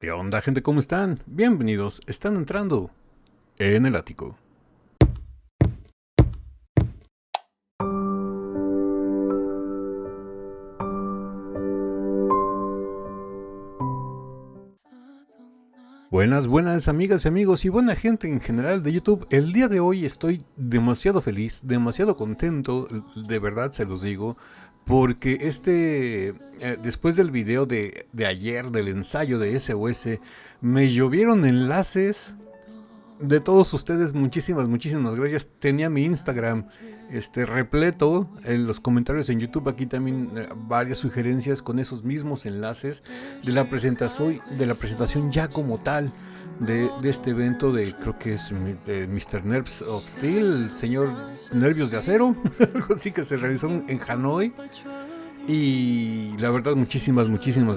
¿Qué onda, gente? ¿Cómo están? Bienvenidos, están entrando en el ático. Buenas amigas y amigos y buena gente en general de YouTube. El día de hoy estoy demasiado feliz, demasiado contento, de verdad se los digo, porque después del video de ayer, del ensayo de SOS, me llovieron enlaces de todos ustedes. Muchísimas gracias. Tenía mi Instagram repleto en los comentarios en YouTube. Aquí también varias sugerencias con esos mismos enlaces de la presentación ya como tal de este evento de, creo que es Mr. Nerves of Steel, el señor Nervios de Acero, algo así, que se realizó en Hanoi. Y la verdad, muchísimas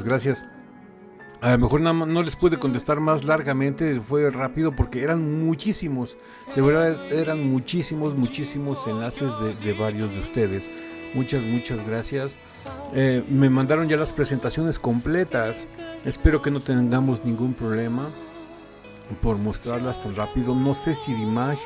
gracias. A lo mejor no les pude contestar más largamente, fue rápido porque eran muchísimos, de verdad eran muchísimos enlaces de varios de ustedes. Muchas gracias. Me mandaron ya las presentaciones completas, espero que no tengamos ningún problema por mostrarlas tan rápido. No sé si Dimash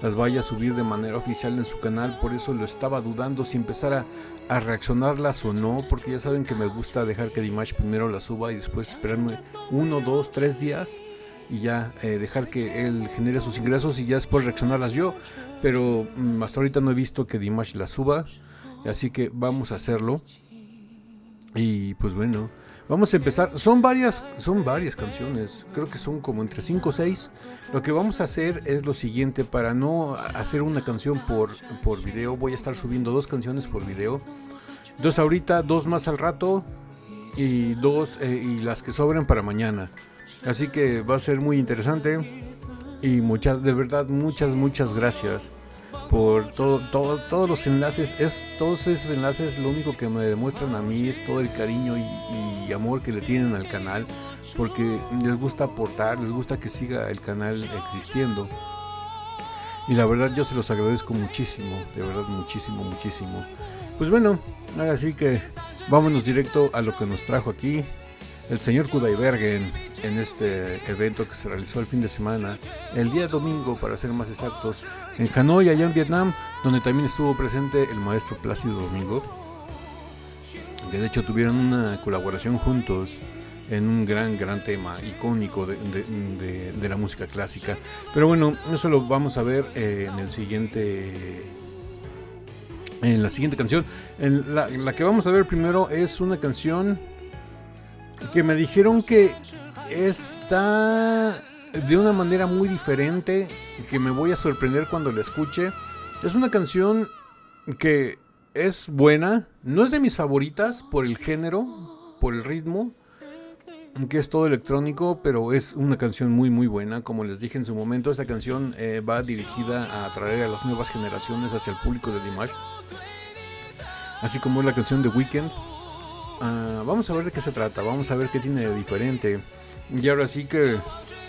las vaya a subir de manera oficial en su canal, por eso lo estaba dudando si empezar a reaccionarlas o no, porque ya saben que me gusta dejar que Dimash primero las suba y después esperarme 1, 2, 3 días y ya dejar que él genere sus ingresos y ya después reaccionarlas yo, pero hasta ahorita no he visto que Dimash las suba, así que vamos a hacerlo. Y pues bueno, vamos a empezar. Son varias canciones, creo que son como entre 5 o 6. Lo que vamos a hacer es lo siguiente: para no hacer una canción por video, voy a estar subiendo 2 canciones por video. 2 ahorita, 2 más al rato y 2 y las que sobren para mañana. Así que va a ser muy interesante. Y de verdad, muchas gracias por todos los enlaces. Todos esos enlaces lo único que me demuestran a mí es todo el cariño y amor que le tienen al canal, porque les gusta aportar, les gusta que siga el canal existiendo, y la verdad yo se los agradezco muchísimo, de verdad muchísimo. Pues bueno, ahora sí que vámonos directo a lo que nos trajo aquí el señor Kudaibergen en este evento que se realizó el fin de semana, el día domingo para ser más exactos, en Hanoi, allá en Vietnam, donde también estuvo presente el maestro Plácido Domingo, que de hecho tuvieron una colaboración juntos en un gran tema icónico de la música clásica. Pero bueno, eso lo vamos a ver en la siguiente canción. La que vamos a ver primero es una canción que me dijeron que está de una manera muy diferente, que me voy a sorprender cuando la escuche. Es una canción que es buena, no es de mis favoritas por el género, por el ritmo, que es todo electrónico, pero es una canción muy buena. Como les dije en su momento, esta canción va dirigida a atraer a las nuevas generaciones hacia el público de Dimash, así como es la canción de Weekend. Vamos a ver de qué se trata, vamos a ver qué tiene de diferente. Y ahora sí que,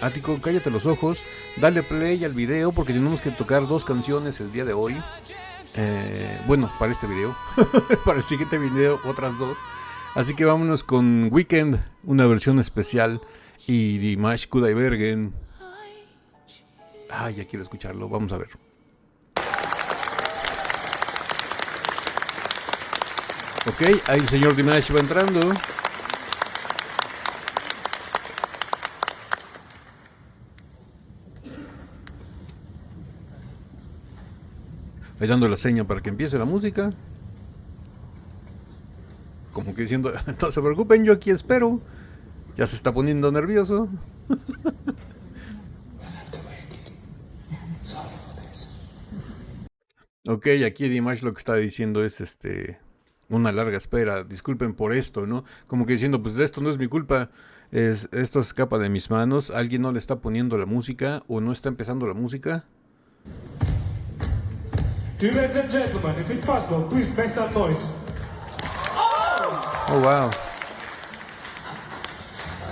Ático, cállate los ojos, dale play al video, porque tenemos que tocar 2 canciones el día de hoy. Bueno, para este video para el siguiente video otras 2. Así que vámonos con Weekend, una versión especial, y Dimash Kudaibergen. Ya quiero escucharlo, vamos a ver. Ok, ahí el señor Dimash va entrando. Ahí dando la seña para que empiece la música. Como que diciendo, no se preocupen, yo aquí espero. Ya se está poniendo nervioso. Ok, aquí Dimash lo que está diciendo es una larga espera, disculpen por esto, ¿no? Como que diciendo, pues esto no es mi culpa, esto escapa de mis manos, alguien no le está poniendo la música o no está empezando la música. Ladies and gentlemen, if it's possible, please make some noise. Oh, wow.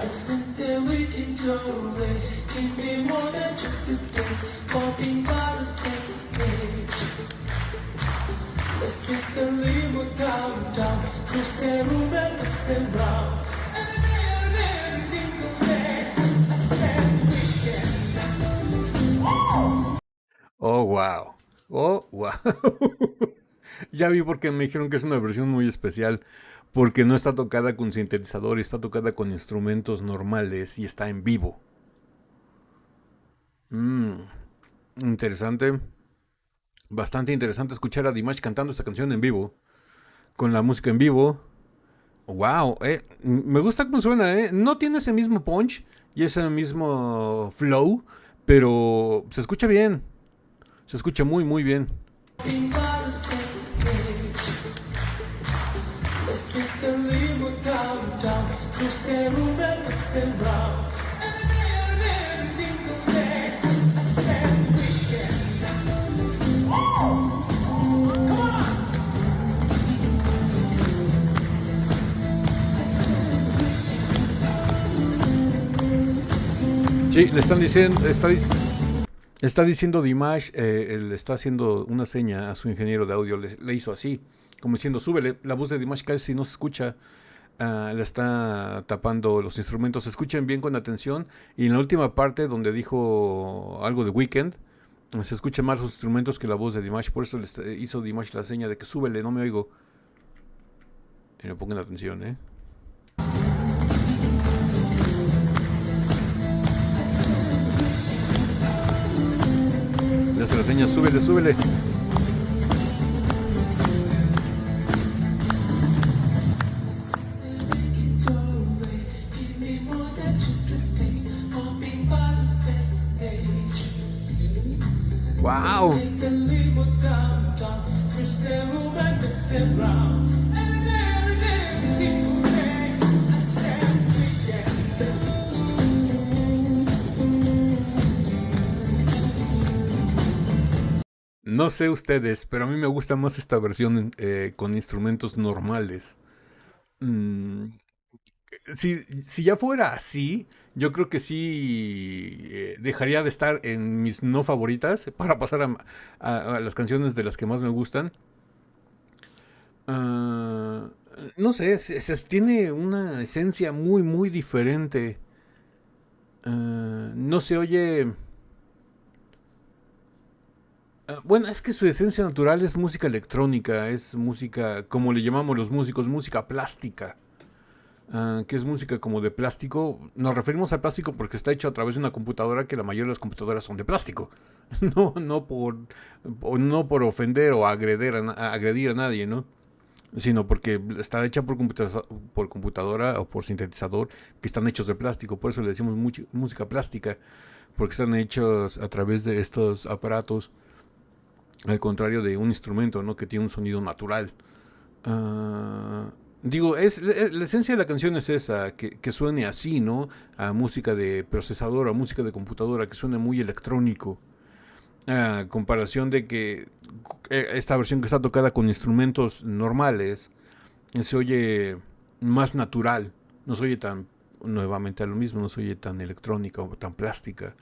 I sit there waking lonely, keep me more than just a taste, popping bottles backstage. Let's hit the limo downtown, switch the room and listen round. And then single day. Oh, wow. Oh, wow. Ya vi por qué me dijeron que es una versión muy especial. Porque no está tocada con sintetizador, está tocada con instrumentos normales y está en vivo. Mm, interesante. Bastante interesante escuchar a Dimash cantando esta canción en vivo. Con la música en vivo. Wow, me gusta cómo suena, eh. No tiene ese mismo punch y ese mismo flow, pero se escucha bien. Se escucha muy, muy bien. Popping bottles backstage. Let's get the limo downtown. Twist the room and mess around. And every single day, I said weekend. Come on! Sí, le están diciendo, está diciendo Dimash, él está haciendo una seña a su ingeniero de audio, le hizo así, como diciendo, súbele, la voz de Dimash casi no se escucha, le está tapando los instrumentos, se escuchan bien con atención, y en la última parte donde dijo algo de Weekend, se escuchan más los instrumentos que la voz de Dimash, por eso le hizo Dimash la seña de que súbele, no me oigo. Y me pongan atención, Le hace la seña, súbele, súbele. Give me more than just a taste. Popping bottles backstage. Wow. Take the limo downtown. Twist the room and mess around. And every single day, I said weekend. No sé ustedes, pero a mí me gusta más esta versión con instrumentos normales. Mm, si ya fuera así, yo creo que sí dejaría de estar en mis no favoritas para pasar a las canciones de las que más me gustan. Ah, no sé, tiene una esencia muy, muy diferente. No se oye... Bueno, es que su esencia natural es música electrónica, es música, como le llamamos los músicos, música plástica. Que es música como de plástico. Nos referimos al plástico porque está hecho a través de una computadora, que la mayoría de las computadoras son de plástico. No por ofender o agredir a nadie, ¿no? Sino porque está hecha por computadora o por sintetizador que están hechos de plástico. Por eso le decimos música plástica, porque están hechos a través de estos aparatos, al contrario de un instrumento, ¿no? Que tiene un sonido natural. Digo, la esencia de la canción es esa, que suene así, ¿no? A música de procesador, a música de computadora, que suene muy electrónico. A comparación de que esta versión que está tocada con instrumentos normales se oye más natural, no se oye tan, nuevamente a lo mismo, no se oye tan electrónica o tan plástica.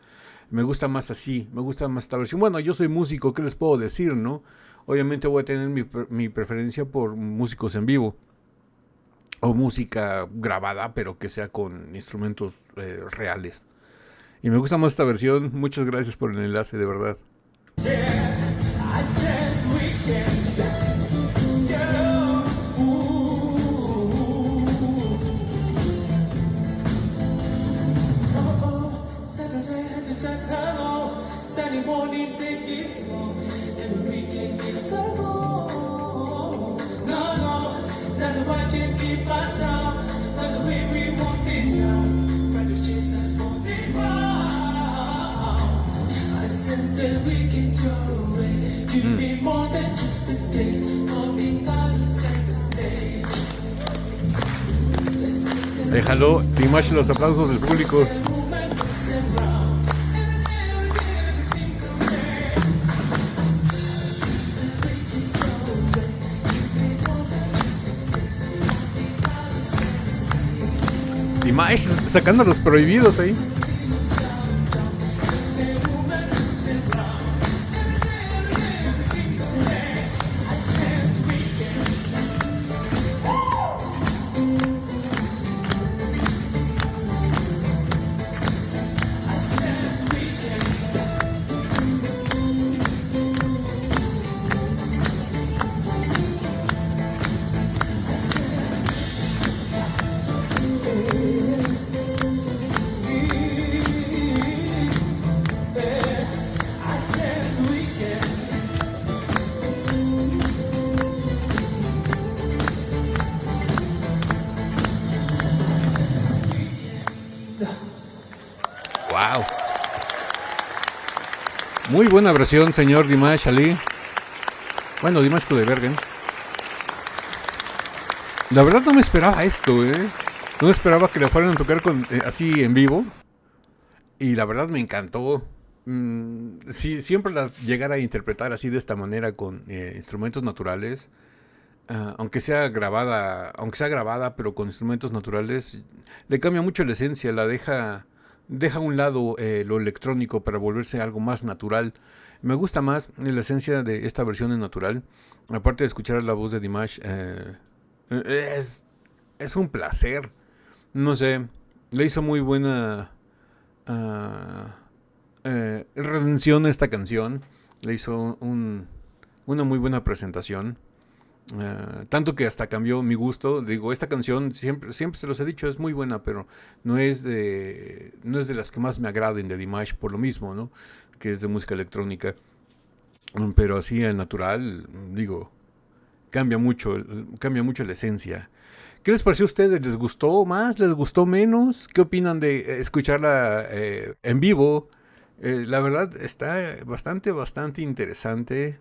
Me gusta más así, me gusta más esta versión. Bueno, yo soy músico, ¿qué les puedo decir, no? Obviamente voy a tener mi preferencia por músicos en vivo o música grabada, pero que sea con instrumentos reales. Y me gusta más esta versión. Muchas gracias por el enlace, de verdad. I said weekend. Yeah. Saturday I just said hello. Sunday morning take it slow. Every weekend is the goal. No, not the way can keep us out. Not the way we want this now. Practice Jesus for the wow. I said that we can go away. Give me more than just a taste. Popping bottles backstage. Let's take a Déjalo, Dimash, los aplausos del público. room and mess around. And every single day. We can go away. Give me more than just a taste. Popping bottles backstage. Dimash sacando los prohibidos ahí. Muy buena versión, señor Dimash Ali. Bueno, Dimash Kudaibergen. La verdad no me esperaba esto, No me esperaba que le fueran a tocar así en vivo. Y la verdad me encantó. Sí, siempre llegar a interpretar así de esta manera con instrumentos naturales. Aunque sea grabada, pero con instrumentos naturales, le cambia mucho la esencia, deja a un lado lo electrónico para volverse algo más natural. Me gusta más la esencia de esta versión en natural. Aparte de escuchar la voz de Dimash, es un placer. No sé, le hizo muy buena redención a esta canción. Le hizo una muy buena presentación. Tanto que hasta cambió mi gusto. Digo, esta canción siempre se los he dicho, es muy buena, pero no es de las que más me agraden de Dimash, por lo mismo, ¿no? Que es de música electrónica. Pero así al natural, digo, cambia mucho la esencia. ¿Qué les pareció a ustedes? ¿Les gustó más? ¿Les gustó menos? ¿Qué opinan de escucharla en vivo? La verdad está bastante interesante.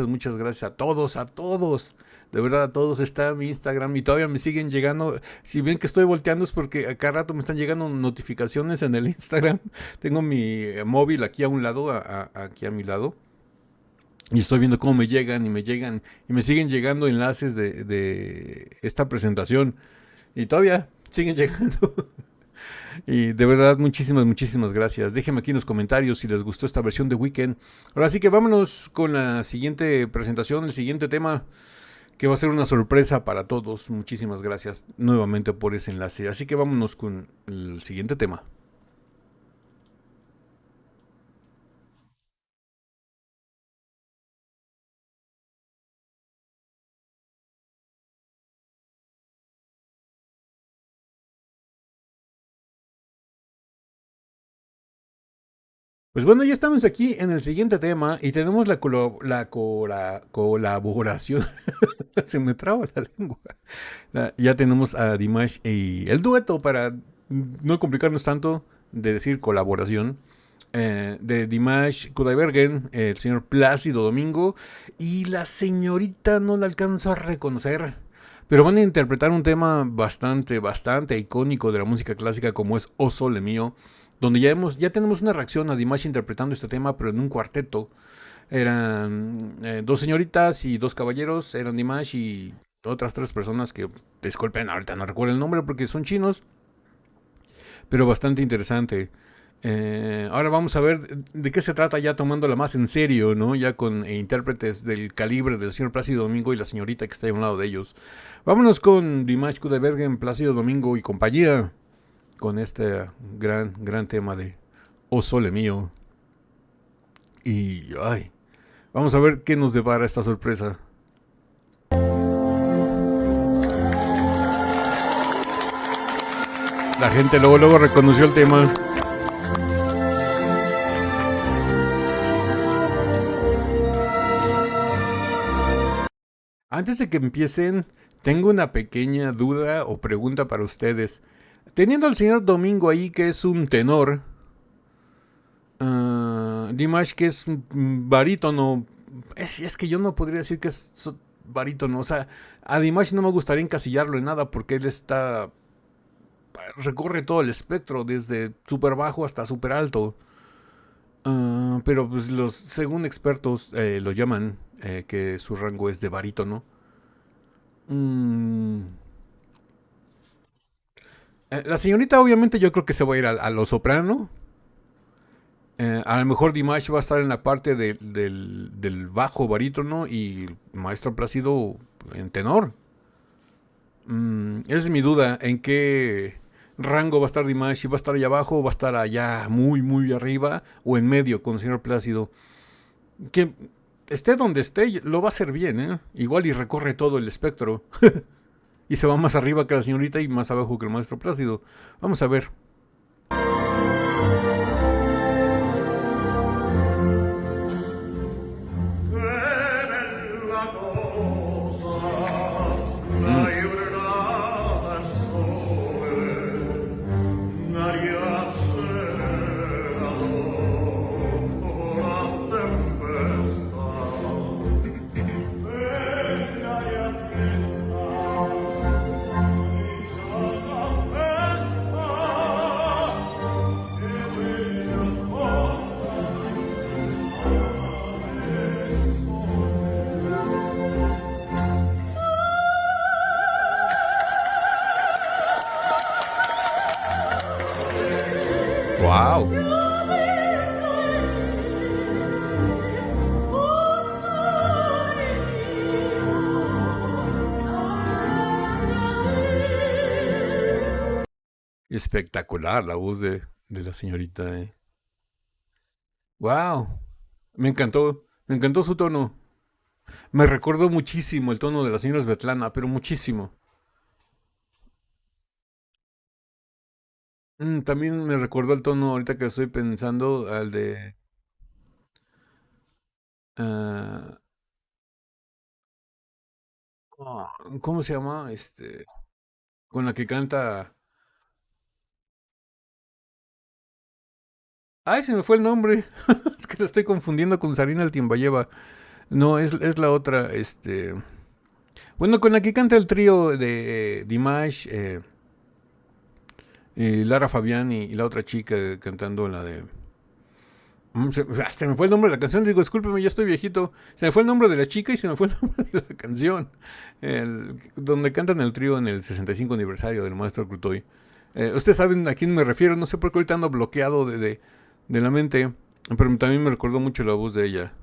Muchas gracias a todos. De verdad a todos. Está mi Instagram y todavía me siguen llegando. Si ven que estoy volteando es porque a cada rato me están llegando notificaciones en el Instagram. Tengo mi móvil aquí a un lado, aquí a mi lado. Y estoy viendo cómo me llegan y me siguen llegando enlaces de esta presentación. Y todavía siguen llegando. Y de verdad, muchísimas gracias. Déjenme aquí en los comentarios si les gustó esta versión de Weekend. Ahora sí que vámonos con la siguiente presentación, el siguiente tema, que va a ser una sorpresa para todos. Muchísimas gracias nuevamente por ese enlace. Así que vámonos con el siguiente tema. Pues bueno, ya estamos aquí en el siguiente tema y tenemos la colaboración. Se me traba la lengua. Ya tenemos a Dimash y el dueto, para no complicarnos tanto de decir colaboración, de Dimash Kudaibergen, el señor Plácido Domingo y la señorita, no la alcanzo a reconocer, pero van a interpretar un tema bastante icónico de la música clásica, como es O Sole Mio, donde ya tenemos una reacción a Dimash interpretando este tema, pero en un cuarteto. Eran dos señoritas y dos caballeros, eran Dimash y otras tres personas que, disculpen, ahorita no recuerdo el nombre porque son chinos, pero bastante interesante. Ahora vamos a ver de qué se trata, ya tomándola más en serio, ¿no? Ya con intérpretes del calibre del señor Plácido Domingo y la señorita que está a un lado de ellos. Vámonos con Dimash Kudaibergen, Plácido Domingo y compañía, con este gran tema de O Sole Mio. Y vamos a ver qué nos depara esta sorpresa. La gente luego reconoció el tema. Antes de que empiecen, tengo una pequeña duda o pregunta para ustedes. Teniendo al señor Domingo ahí, que es un tenor, Dimash, que es un barítono, es que yo no podría decir que es barítono. O sea, a Dimash no me gustaría encasillarlo en nada, porque él recorre todo el espectro, desde súper bajo hasta súper alto. Pero pues según expertos lo llaman que su rango es de barítono. La señorita obviamente yo creo que se va a ir a lo soprano. A lo mejor Dimash va a estar en la parte del bajo barítono y el maestro Plácido en tenor. Esa es mi duda, en qué rango va a estar Dimash, si va a estar allá abajo o va a estar allá muy arriba o en medio con el señor Plácido. Que esté donde esté, lo va a hacer bien, ¿eh? Igual y recorre todo el espectro. Y se va más arriba que la señorita y más abajo que el maestro Plácido. Vamos a ver. Wow. Espectacular la voz de la señorita. Wow. Me encantó. Me encantó su tono. Me recordó muchísimo el tono de la señora Svetlana, pero muchísimo. También me recordó el tono, ahorita que estoy pensando, al de... ah, ¿cómo se llama? Con la que canta... ¡Ay, se me fue el nombre! Es que la estoy confundiendo con Sarina Altimbayeva. No, es la otra, Bueno, con la que canta el trío de Dimash, Lara Fabián y la otra chica cantando la de... Se me fue el nombre de la canción, digo, discúlpeme, ya estoy viejito. Se me fue el nombre de la chica y se me fue el nombre de la canción. Donde cantan el trío en el 65 aniversario del maestro Crutoy. Ustedes saben a quién me refiero, no sé por qué ahorita ando bloqueado de la mente, pero también me recordó mucho la voz de ella.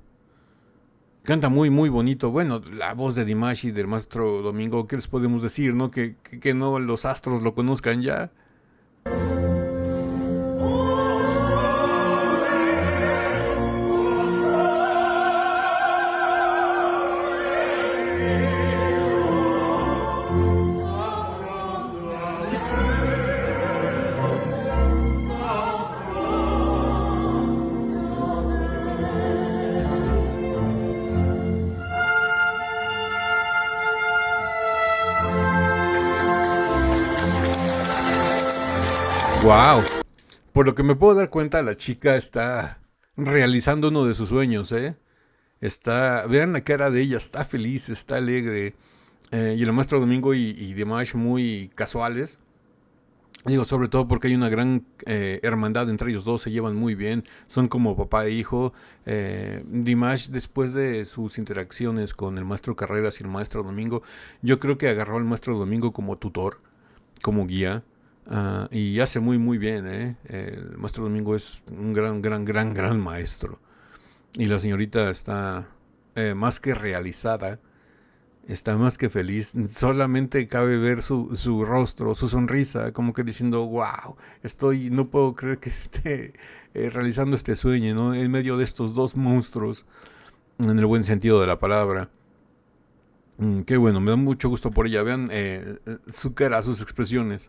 Canta muy, muy bonito. Bueno, la voz de Dimash y del maestro Domingo, ¿qué les podemos decir, no? Que no los astros lo conozcan ya. Wow. Por lo que me puedo dar cuenta, la chica está realizando uno de sus sueños, ¿eh? Vean la cara de ella, está feliz, está alegre. Y el maestro Domingo y Dimash muy casuales. Digo, sobre todo porque hay una gran hermandad entre ellos dos, se llevan muy bien, son como papá e hijo. Dimash, después de sus interacciones con el maestro Carreras y el maestro Domingo, yo creo que agarró al maestro Domingo como tutor, como guía. Y hace muy muy bien, ¿eh? El maestro Domingo es un gran maestro. Y la señorita está más que realizada, está más que feliz. Solamente cabe ver su rostro, su sonrisa, como que diciendo, wow, no puedo creer que esté realizando este sueño, ¿no? En medio de estos dos monstruos, en el buen sentido de la palabra. Qué bueno, me da mucho gusto por ella. Vean su cara, sus expresiones.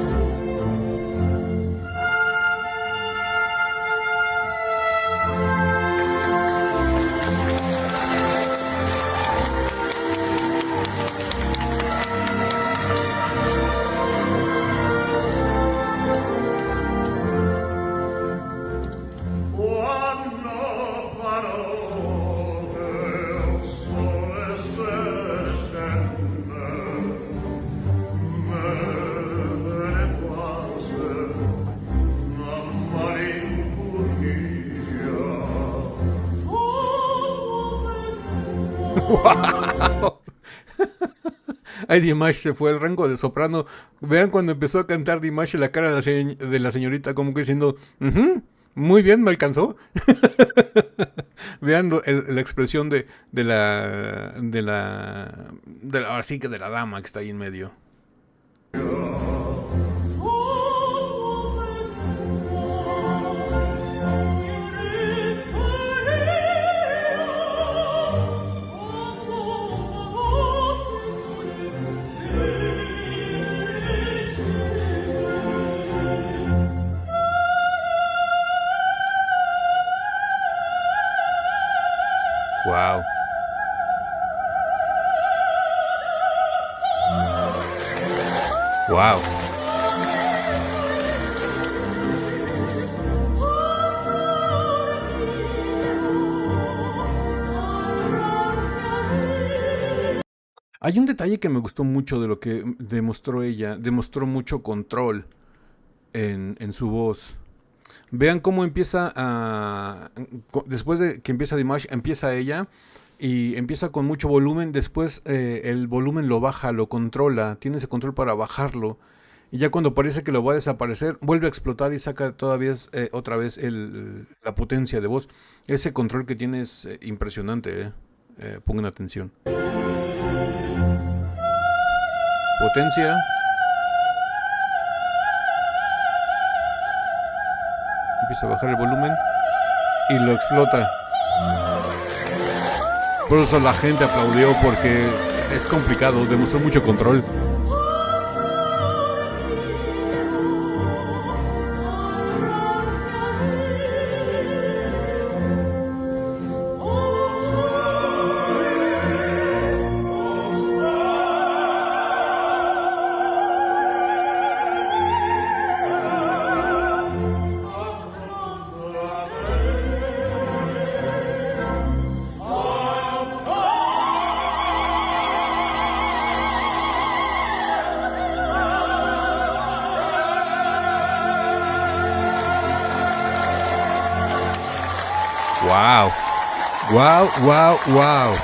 ¡Wow! Ay, Dimash se fue al rango de soprano. Vean cuando empezó a cantar Dimash la cara de la señorita como que diciendo, muy bien, me alcanzó. Vean la expresión ahora sí que de la dama que está ahí en medio. Wow. Wow. Hay un detalle que me gustó mucho de lo que demostró ella. Demostró mucho control en su voz. Vean cómo empieza después de que empieza Dimash, empieza ella y empieza con mucho volumen. Después el volumen lo baja, lo controla, tiene ese control para bajarlo. Y ya cuando parece que lo va a desaparecer, vuelve a explotar y saca todavía otra vez la potencia de voz. Ese control que tiene es impresionante, pongan atención. Potencia. Empieza a bajar el volumen y lo explota. Por eso la gente aplaudió, porque es complicado, demostró mucho control. Wow. Wow, wow, wow.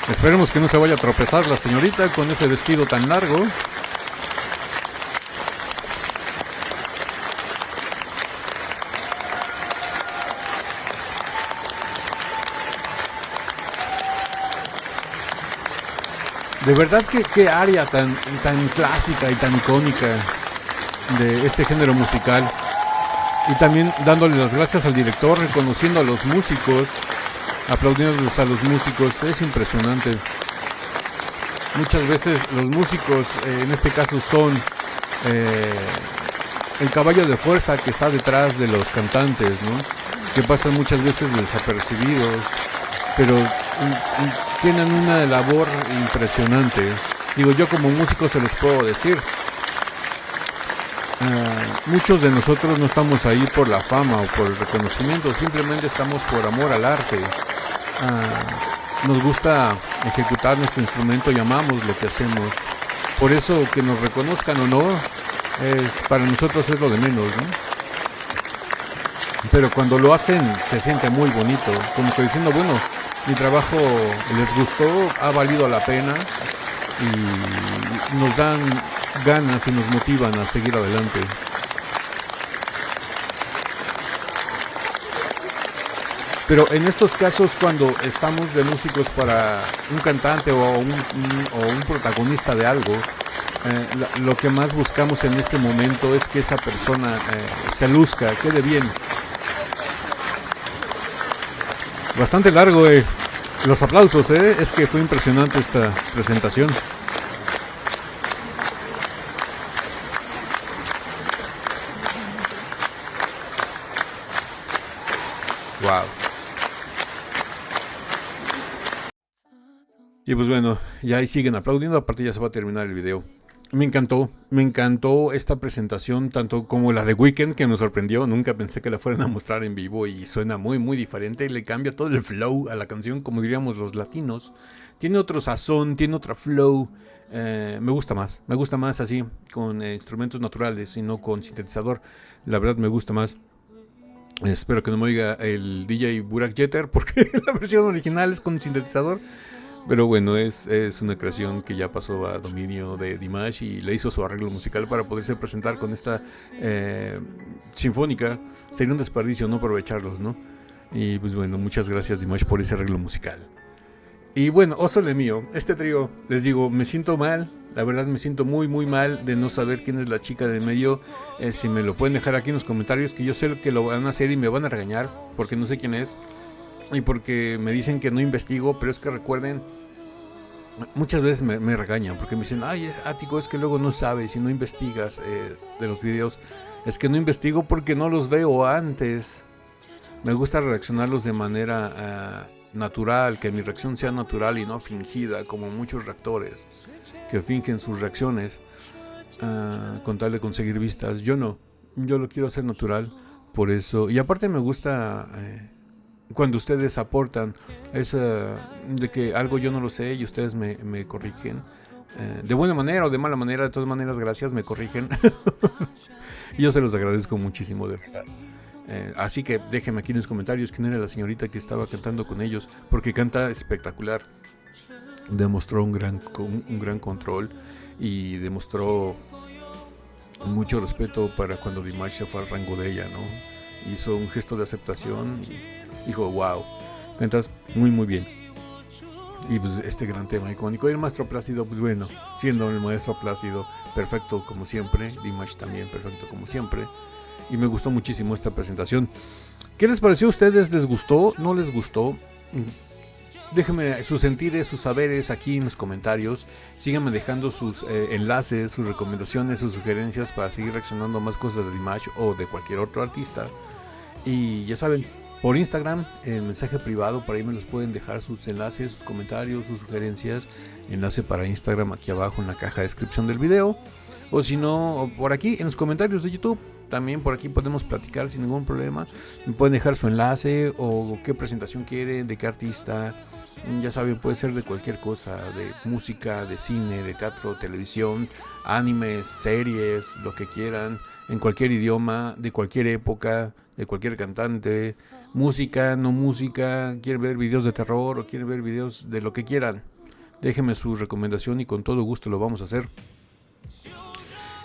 Esperemos que no se vaya a tropezar la señorita con ese vestido tan largo. De verdad que qué área tan clásica y tan icónica de este género musical. Y también dándole las gracias al director, reconociendo a los músicos, aplaudiéndoles a los músicos. Es impresionante. Muchas veces los músicos, en este caso, son el caballo de fuerza que está detrás de los cantantes, ¿no? Que pasan muchas veces desapercibidos, pero tienen una labor impresionante. Digo, yo como músico se los puedo decir. Muchos de nosotros no estamos ahí por la fama o por el reconocimiento, simplemente estamos por amor al arte. Nos gusta ejecutar nuestro instrumento y amamos lo que hacemos. Por eso que nos reconozcan o no, para nosotros es lo de menos, ¿no? Pero cuando lo hacen se siente muy bonito, como que diciendo, bueno, mi trabajo les gustó, ha valido la pena, y nos dan ganas y nos motivan a seguir adelante. Pero en estos casos, cuando estamos de músicos para un cantante o un protagonista de algo, lo que más buscamos en ese momento es que esa persona se luzca, quede bien. Bastante largo los aplausos, es que fue impresionante esta presentación. Wow. Y pues bueno, ya ahí siguen aplaudiendo, aparte ya se va a terminar el video. Me encantó esta presentación, tanto como la de Weeknd, que me sorprendió. Nunca pensé que la fueran a mostrar en vivo y suena muy muy diferente. Le cambia todo el flow a la canción, como diríamos los latinos. Tiene otro sazón, tiene otra flow. Me gusta más así, con instrumentos naturales y no con sintetizador. La verdad me gusta más. Espero que no me oiga el DJ Burak Jeter, porque la versión original es con sintetizador. Pero bueno, es una creación que ya pasó a dominio de Dimash y le hizo su arreglo musical para poderse presentar con esta sinfónica. Sería un desperdicio no aprovecharlos, ¿no? Y pues bueno, muchas gracias Dimash por ese arreglo musical. Y bueno, Osole mío, este trío, les digo, me siento mal. La verdad me siento muy muy mal de no saber quién es la chica de medio. Si me lo pueden dejar aquí en los comentarios, que yo sé que lo van a hacer y me van a regañar porque no sé quién es. Y porque me dicen que no investigo, pero es que recuerden, muchas veces me regañan porque me dicen, ay, es ático, es que luego no sabes y no investigas de los videos. Es que no investigo porque no los veo antes. Me gusta reaccionarlos de manera natural, que mi reacción sea natural y no fingida, como muchos reactores que fingen sus reacciones con tal de conseguir vistas. Yo no, yo lo quiero hacer natural, por eso. Y aparte me gusta cuando ustedes aportan de que algo yo no lo sé y ustedes me corrigen. de buena manera o de mala manera, de todas maneras, gracias, me corrigen. Yo se los agradezco muchísimo, de verdad. Así que déjenme aquí en los comentarios quién era la señorita que estaba cantando con ellos, porque canta espectacular. Demostró un gran control y demostró mucho respeto para cuando Dimash se fue al rango de ella, ¿no? Hizo un gesto de aceptación y dijo, wow, cantas muy muy bien. Y pues este gran tema icónico. Y el maestro Plácido, pues bueno, siendo el maestro Plácido, perfecto como siempre. Dimash también perfecto como siempre. Y me gustó muchísimo esta presentación. ¿Qué les pareció a ustedes? ¿Les gustó? ¿No les gustó? Déjenme sus sentires, sus saberes aquí en los comentarios. Síganme dejando sus enlaces, sus recomendaciones, sus sugerencias para seguir reaccionando a más cosas de Dimash o de cualquier otro artista. Y ya saben, por Instagram, en mensaje privado, por ahí me los pueden dejar sus enlaces, sus comentarios, sus sugerencias. Enlace para Instagram aquí abajo en la caja de descripción del video. O si no, por aquí en los comentarios de YouTube. También por aquí podemos platicar sin ningún problema. Me pueden dejar su enlace o qué presentación quieren, de qué artista. Ya saben, puede ser de cualquier cosa, de música, de cine, de teatro, televisión, animes, series, lo que quieran, en cualquier idioma, de cualquier época, de cualquier cantante, música, no música, quieren ver videos de terror o quieren ver videos de lo que quieran. Déjenme su recomendación y con todo gusto lo vamos a hacer.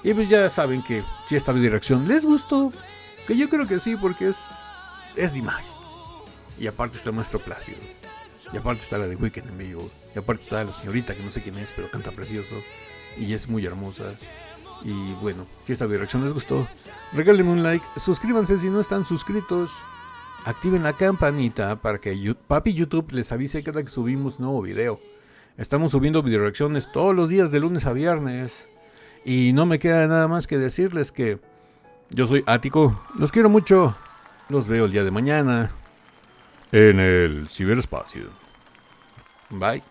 Y pues ya saben que si esta dirección les gustó, que yo creo que sí, porque es Dimash. Y aparte está el maestro Plácido. Y aparte está la de Weekend en vivo. Y aparte está la señorita que no sé quién es, pero canta precioso. Y es muy hermosa. Y bueno, si esta dirección les gustó, regálenme un like, suscríbanse si no están suscritos. Activen la campanita para que papi YouTube les avise cada que subimos nuevo video. Estamos subiendo video reacciones todos los días de lunes a viernes. Y no me queda nada más que decirles que yo soy Ático, los quiero mucho, los veo el día de mañana en el ciberespacio. Bye.